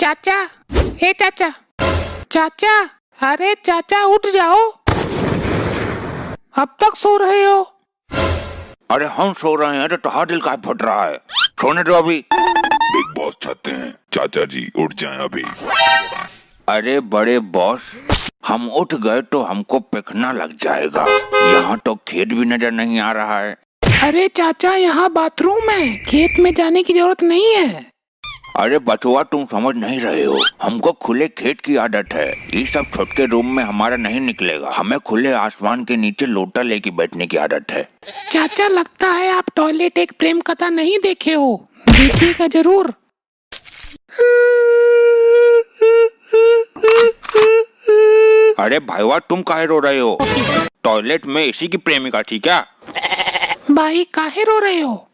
चाचा, हे चाचा, चाचा, अरे चाचा उठ जाओ, अब तक सो रहे हो? अरे हम सो रहे हैं तो तुम्हारा दिल काहे फट रहा है? सोने दो अभी। बिग बॉस चाहते हैं चाचा जी उठ जाएं अभी। अरे बड़े बॉस, हम उठ गए तो हमको पेखना लग जाएगा। यहाँ तो खेत भी नजर नहीं आ रहा है। अरे चाचा, यहाँ बाथरूम है, खेत में जाने की जरूरत नहीं है। अरे बचुआ, तुम समझ नहीं रहे हो, हमको खुले खेत की आदत है। ये सब छोटे रूम में हमारा नहीं निकलेगा। हमें खुले आसमान के नीचे लोटा लेके बैठने की आदत है। चाचा, लगता है आप टॉयलेट एक प्रेम कथा नहीं देखे हो, देखिएगा जरूर। अरे भाईवा, तुम काहे रो रहे हो? टॉयलेट में इसी की प्रेमिका थी क्या? भाई काहे रो रहे हो?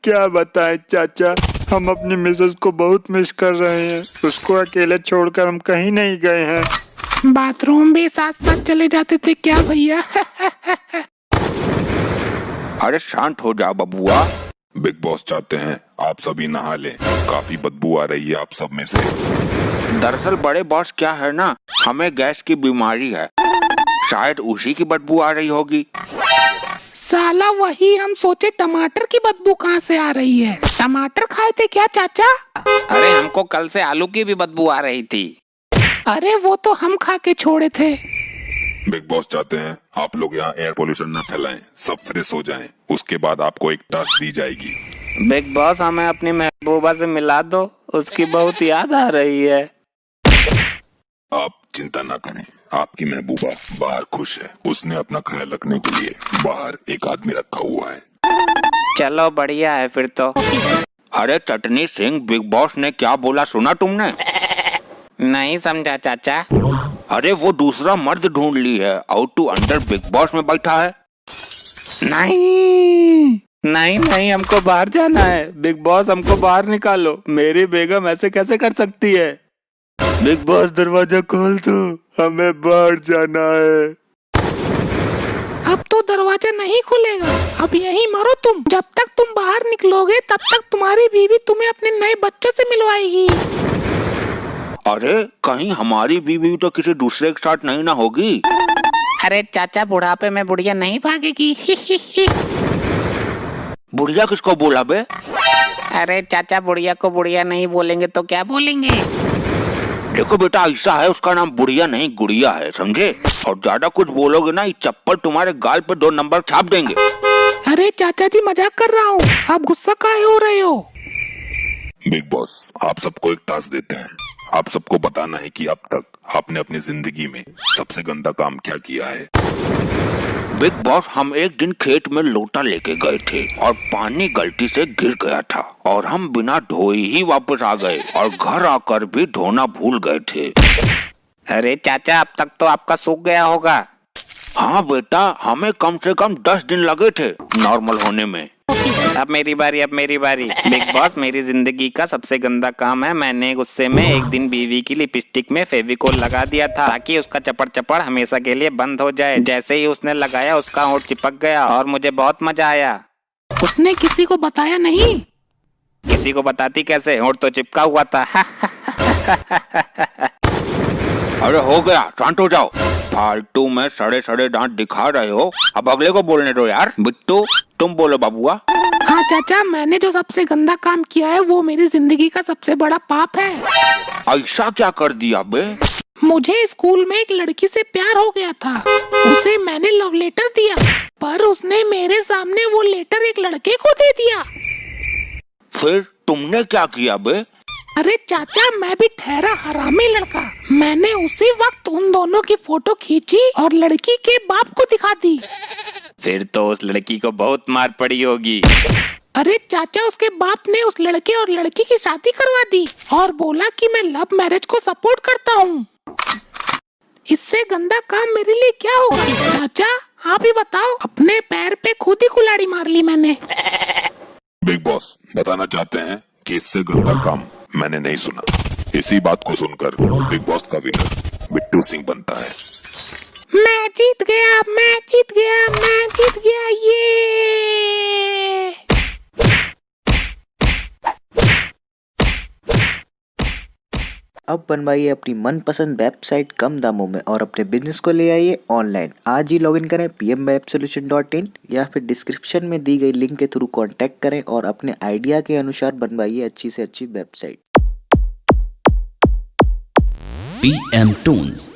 क्या बताएं चाचा, हम अपनी मिसेस को बहुत मिस कर रहे हैं। उसको अकेले छोड़कर हम कहीं नहीं गए हैं। बाथरूम भी साथ साथ चले जाते थे क्या भैया? अरे शांत हो जाओ बबुआ। बिग बॉस चाहते हैं आप सभी नहा लें, काफी बदबू आ रही है आप सब में से। दरअसल बड़े बॉस क्या है ना, हमें गैस की बीमारी है, शायद उसी की बदबू आ रही होगी। साला वही हम सोचे टमाटर की बदबू कहाँ से आ रही है। टमाटर खाए थे क्या चाचा? अरे हमको कल से आलू की भी बदबू आ रही थी। अरे वो तो हम खा के छोड़े थे। बिग बॉस चाहते हैं आप लोग यहाँ एयर पोल्यूशन न फैलाएं, सब फ्रेश हो जाएं। उसके बाद आपको एक टास्क दी जाएगी। बिग बॉस, हमें अपनी महबूबा से मिला दो, उसकी बहुत याद आ रही है। आप चिंता ना करें, आपकी महबूबा बाहर खुश है। उसने अपना ख्याल रखने के लिए बाहर एक आदमी रखा हुआ है। चलो बढ़िया है फिर तो। अरे चटनी सिंह, बिग बॉस ने क्या बोला सुना तुमने? नहीं समझा चाचा। अरे वो दूसरा मर्द ढूंढ ली है, आउट टू अंडर बिग बॉस में बैठा है। नहीं नहीं नहीं, हमको बाहर जाना है। बिग बॉस हमको बाहर निकालो। मेरी बेगम ऐसे कैसे कर सकती है? बिग बॉस दरवाजा खोल दो, हमें बाहर जाना है। अब तो दरवाजा नहीं खुलेगा, अब यहीं मरो तुम। जब तक तुम बाहर निकलोगे तब तक तुम्हारी बीवी तुम्हें अपने नए बच्चों से मिलवाएगी। अरे कहीं हमारी बीवी तो किसी दूसरे के साथ नहीं ना होगी? अरे चाचा, बुढ़ापे में बुढ़िया नहीं भागेगी। बुढ़िया किसको बोला बे? अरे चाचा, बुढ़िया को बुढ़िया नहीं बोलेंगे तो क्या बोलेंगे? देखो बेटा, ऐसा है, उसका नाम बुढ़िया नहीं गुड़िया है, समझे? और ज्यादा कुछ बोलोगे ना, ये चप्पल तुम्हारे गाल पे 2 नंबर छाप देंगे। अरे चाचा जी, मजाक कर रहा हूँ, आप गुस्सा काहे हो रहे हो? बिग बॉस आप सबको एक टास्क देते हैं। आप सबको बताना है कि अब तक आपने अपनी जिंदगी में सबसे गंदा काम क्या किया है। बिग बॉस, हम एक दिन खेत में लोटा लेके गए थे और पानी गलती से गिर गया था और हम बिना धोए ही वापस आ गए और घर आकर भी धोना भूल गए थे। अरे चाचा, अब तक तो आपका सूख गया होगा। हाँ बेटा, हमें कम से कम 10 दिन लगे थे नॉर्मल होने में। अब मेरी बारी, अब मेरी बारी। बिग बॉस, मेरी जिंदगी का सबसे गंदा काम है, मैंने गुस्से में एक दिन बीवी की लिपस्टिक में फेविकोल लगा दिया था ताकि उसका चपड़ चपड़ हमेशा के लिए बंद हो जाए। जैसे ही उसने लगाया उसका होंठ चिपक गया और मुझे बहुत मजा आया। उसने किसी को बताया नहीं? किसी को बताती कैसे, होंठ तो चिपका हुआ था। अरे हो गया, शांत हो जाओ। फालतू में सड़े सड़े दांत दिखा रहे हो, अब अगले को बोलने दो यार। बिट्टू, तुम बोलो बाबुआ। हाँ चाचा, मैंने जो सबसे गंदा काम किया है वो मेरी जिंदगी का सबसे बड़ा पाप है। ऐसा क्या कर दिया बे? मुझे स्कूल में एक लड़की से प्यार हो गया था, उसे मैंने लव लेटर दिया, पर उसने मेरे सामने वो लेटर एक लड़के को दे दिया। फिर तुमने क्या किया बे? अरे चाचा, मैं भी ठहरा हरामी लड़का, मैंने उसी वक्त उन दोनों की फोटो खींची और लड़की के बाप को दिखा दी। फिर तो उस लड़की को बहुत मार पड़ी होगी। अरे चाचा, उसके बाप ने उस लड़के और लड़की की शादी करवा दी और बोला कि मैं लव मैरिज को सपोर्ट करता हूँ। इससे गंदा काम मेरे लिए क्या होगा? चाचा आप ही बताओ, अपने पैर पे खुद ही कुल्हाड़ी मार ली मैंने। बिग बॉस बताना चाहते हैं कि इससे गंदा काम मैंने नहीं सुना। इसी बात को सुनकर बिग बॉस का विनर बिट्टू सिंह बनता है। मैं जीत गया, मैं जीत गया, मैं जीत गया, ये अब बनवाइए अपनी मनपसंद वेबसाइट कम दामों में और अपने बिजनेस को ले आइए ऑनलाइन। आज ही लॉगिन करें pmwebsolution.in या फिर डिस्क्रिप्शन में दी गई लिंक के थ्रू कांटेक्ट करें और अपने आइडिया के अनुसार बनवाइए अच्छी से अच्छी वेबसाइट। PM Tunes